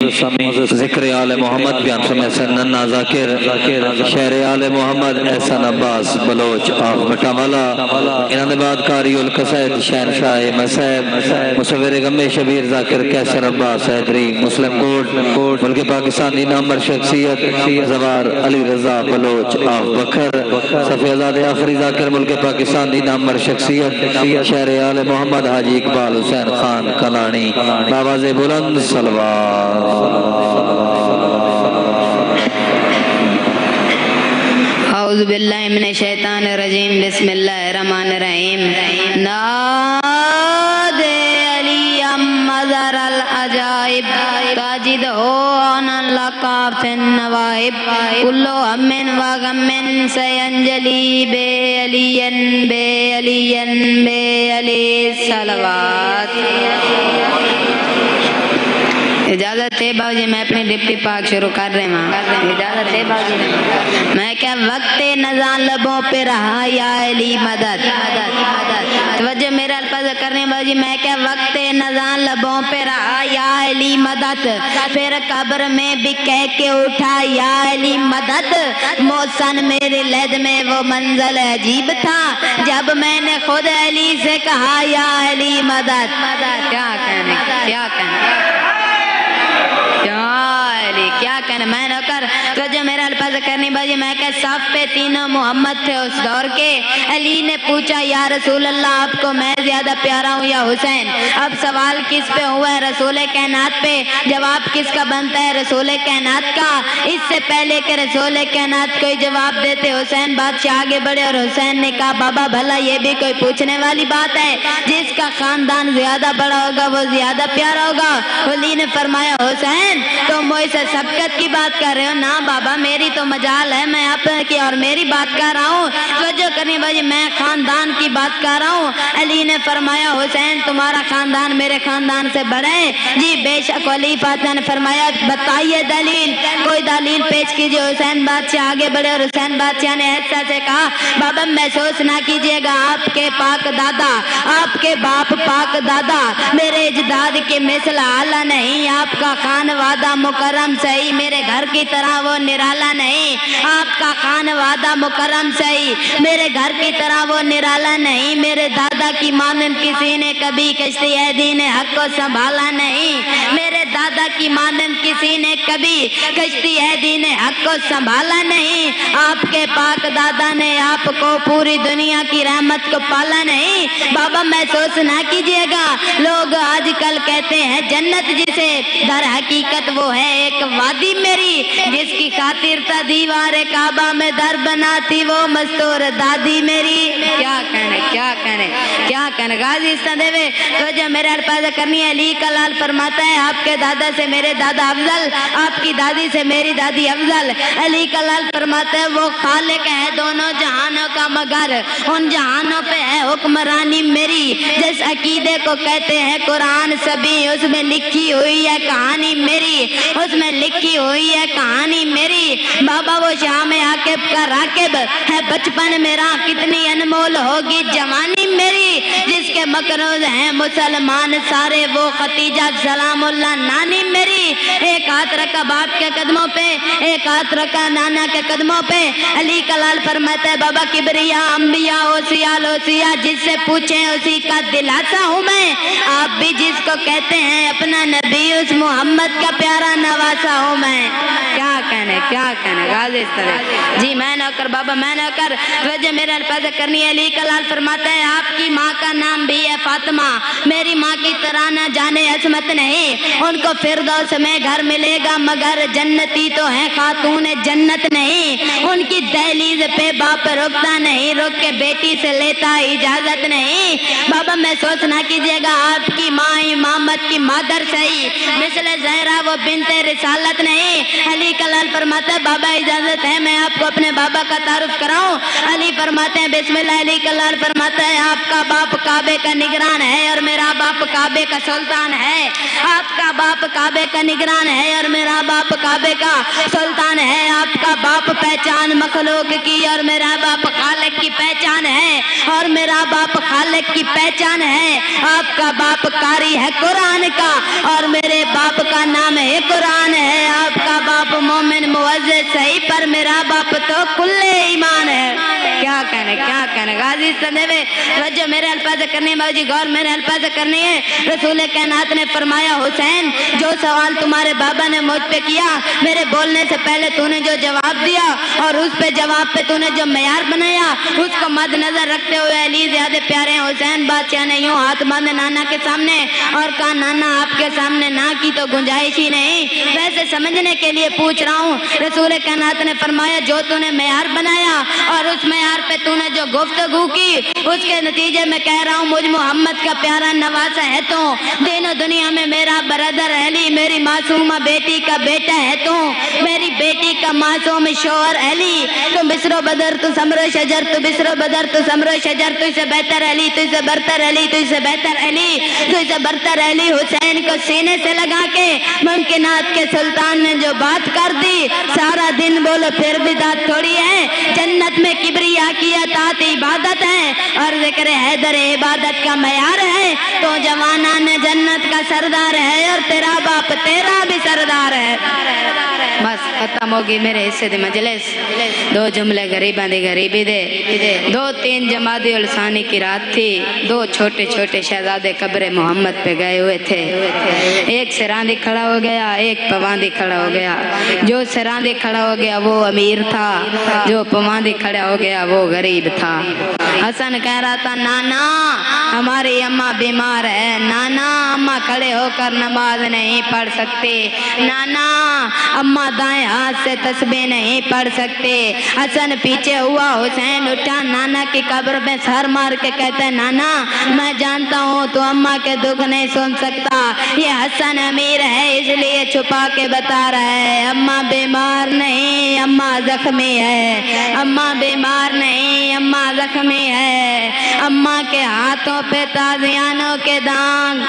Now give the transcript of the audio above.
ذکر آل محمد بیان فرمائے سننا ذاکر شہر آل محمد احسان عباس بلوچ آف مٹاوالا انہوں نے بعد قاری القصائد شہنشاہ مسیب مصور غم شبیر ذاکر کیسر عباس حیدری مسلم کوٹ ملک پاکستانی نامور شخصیت زوار علی رضا بلوچ آف بکر صفی آزاد آخری ذاکر ملک پاکستانی نامور شخصیت شہر آل محمد حاجی اقبال حسین خان کلانی باواز بلند صلوات اعوذ باللہ من الشیطان الرجیم بسم اللہ الرحمن الرحیم ناد علی مظہر العجائب تاجد ہو آنا لقا فی النوائب کلو امن وغمن سینجلی بے علین بے علین بے علی صلوات اجازت ہے باوجی میں اپنی ڈپٹی پاک شروع کر رہے ہیں اجازت ہے باوجی میں کیا وقت نزان لبوں پہ رہا یا علی مدد توجہ میرا الفاظ کرنے باوجی میں کیا وقت نزان لبوں پہ رہا یا علی مدد پھر قبر میں بھی کہہ کے اٹھا یا علی مدد موسن میرے لہد میں وہ منزل عجیب تھا جب میں نے خود علی سے کہا یا علی مدد کیا کہنے کیا کہنا میں نہ کر تو جو میرا الفاظ کرنی باجی میں کہ صف پہ تینوں محمد تھے اس دور کے علی نے پوچھا یا رسول اللہ آپ کو میں زیادہ پیارا ہوں یا حسین اب سوال کس پہ ہوا ہے رسول کائنات پہ جواب کس کا بنتا ہے رسول کائنات کا اس سے پہلے کہ رسول کائنات کوئی جواب دیتے حسین بادشاہ آگے بڑھے اور حسین نے کہا بابا بھلا یہ بھی کوئی پوچھنے والی بات ہے جس کا خاندان زیادہ بڑا ہوگا وہ زیادہ پیارا ہوگا علی نے فرمایا حسین تم مجھ سے سبقت کی بات کر رہے ہو نا بابا میری تو مجال ہے میں آپ کی اور میری بات کر رہا ہوں توجہ کرنی بھائی میں خاندان کی بات کر رہا ہوں علی نے فرمایا حسین تمہارا خاندان میرے خاندان سے بڑا ہے جی بے شک علی فاطمہ نے فرمایا بتائیے دلیل کوئی دلیل پیش کیجیے حسین بادشاہ آگے بڑھے اور حسین بادشاہ نے ایسا سے کہا بابا محسوس نہ کیجیے گا آپ کے پاک دادا آپ کے باپ پاک دادا میرے اجداد کے مثل اعلیٰ نہیں آپ کا خانوادہ مکرم صحیح میرے گھر کی طرح وہ نرالا نہیں آپ کا خانوادہ مکرم صحیح میرے گھر کی طرح وہ نرالا نہیں میرے دادا کی مانند کسی نے کبھی کشتی دین حق کو سنبھالا نہیں میرے دادا کی مانند کسی نے کبھی کشتی دین حق کو سنبھالا نہیں آپ کے پاک دادا نے آپ کو پوری دنیا کی رحمت کو پالا نہیں بابا محسوس نہ کیجیے گا لوگ آج کل کہتے ہیں جنت جسے در حقیقت وہ ہے ایک وادی میری جس کی خاطر تا دیوار کعبہ میں در بناتی وہ مستور دادی میری کیا کہنے غازی استدوے تو جو میرے الفاظ کرنی ہے علی کا لال فرماتا ہے آپ کے دادا سے میرے دادا افضل آپ کی دادی سے میری دادی افضل علی کا لال فرماتا ہے وہ خالق ہے دونوں جہانوں کا مگر ان جہانوں پہ ہے حکمرانی میری جس عقیدے کو کہتے ہیں قرآن سبھی اس میں لکھی ہوئی ہے کہانی میری اس میں لکھی ہوئی ہے کہانی میری بابا وہ شام عاقب کا راکب ہے بچپن میرا کتنی انمول ہوگی جوانی میری جس کے مقروض ہیں مسلمان سارے وہ ختیجہ سلام اللہ نانی میری ایک ہاتھ رکھا باپ کے قدموں پہ ایک ہاتھ رکھا نانا کے قدموں پہ علی کلال فرماتا ہے بابا کبریا انبیاء اوصیاء جس سے پوچھیں اسی کا دلاسا ہوں میں آپ بھی جس کو کہتے ہیں اپنا نبی اس محمد کا پیارا نواسا ہوں میں کیا کہنے غازی اس طرح جی میں نہ کر بابا میں نہ کر وجہ میرے الفاظ کرنی ہے علی کلال فرماتا ہے آپ کی ماں کا نام بھی ہے فاطمہ میری ماں کی طرح نہ جانے عصمت نہیں ان کو فردوس میں گھر ملے گا مگر جنتی تو ہے خاتون جنت نہیں ان کی دہلیز پہ باپ رکتا نہیں رک کے بیٹی سے لیتا اجازت نہیں بابا محسوس نہ کیجیے گا آپ کی ماں امامت کی مادر صحیح مثل زہرا وہ بنت رسالت نہیں علی کلال فرماتا ہے بابا اجازت ہے میں آپ کو اپنے بابا کا تعارف کراؤں علی فرماتے ہیں بسم اللہ علی کلال فرماتا ہے آپ کا باپ کعبے کا نگران ہے اور میرا باپ کعبے کا سلطان ہے آپ کا باپ کعبے کا نگران ہے اور اور میرا باپ کعبے کا سلطان ہے. آپ کا باپ پہچان مخلوق کی اور میرا باپ خالق کی پہچان ہے اور میرا باپ خالق کی پہچان ہے. آپ کا باپ قاری ہے قرآن کا اور میرے باپ کا نام ہے قرآن ہے. آپ کا باپ مومن معزز صحیح پر میرا باپ تو کلے ایمان ہے. کیا کہنے غازی سندے رجو میرے الفاظ کرنے باجی غور میرے الفاظ کرنی ہے. رسول کائنات نے فرمایا حسین جو سوال تمہارے بابا نے مجھ پہ کیا میرے بولنے سے پہلے تو نے جو جواب دیا اور اس پہ جواب پہ تو نے جو معیار بنایا اس کو مد نظر رکھتے ہوئے علی زیادہ پیارے ہیں. حسین بادشاہ نے یوں ہاتھ باندھے نانا کے سامنے اور کہا نانا آپ کے سامنے نہ کی تو گنجائش ہی نہیں, ویسے سمجھنے کے لیے پوچھ رہا ہوں. رسول کائنات نے فرمایا جو تو نے معیار بنایا اور اس معیار پہ تو نے جو گفتگو کی اس کے نتیجے میں کہہ رہا ہوں مجھ محمد کا پیارا نواسا ہے تو دین و دنیا میں میرا برادر علی, میری معصومہ بیٹی کا بیٹا ہے تو میری بیٹی کا معصوم شوہر علی. تو بسر و بدر تو سمر و شجر تو بسر و بدر تو سمر و شجر تو اسے بہتر علی تو اسے برتر علی تو اسے بہتر علی تو اسے برتر علی. حسین کو سینے سے لگا کے ممکنات کے سلطان نے جو بات کر دی سارا دن بولو پھر بھی داد تھوڑی ہے. جنت میں کبریا کی اطاعت عبادت ہے اور ذکر حیدر عبادت کا معیار ہے. تو جوانان جنت کا سردار ہے اور تیرا باپ تیرا بھی سردار ہے. بس ختم ہوگی میرے حصے دی مجلس. دو جملے غریباں دی غریبی دے. 2-3 جمادی الثانی کی رات تھی. 2 چھوٹے چھوٹے شہزادے قبر محمد پہ گئے ہوئے تھے. ایک سراندی کھڑا ہو گیا, ایک پواندی کھڑا ہو گیا. جو سراندی کھڑا ہو گیا وہ امیر تھا, جو پواندی کھڑا ہو گیا وہ غریب تھا. حسن کہہ رہا تھا نانا ہماری اماں بیمار ہے, نانا اماں کھڑے ہو کر نماز نہیں پڑھ سکتے, نانا اماں دائیں ہاتھ سے تسبیح نہیں پڑھ سکتے. حسن پیچھے ہوا, حسین اٹھا نانا کی قبر میں سر مار کے کہتا ہے نانا میں جانتا ہوں تو اماں کے دکھ نہیں سن سکتا. یہ حسن امیر ہے اس لیے چھپا کے بتا رہا ہے اماں بیمار نہیں اماں زخمی ہے, اماں بیمار نہیں اماں زخمی ہے. اماں کے ہاتھوں پہ تازیانوں کے داغ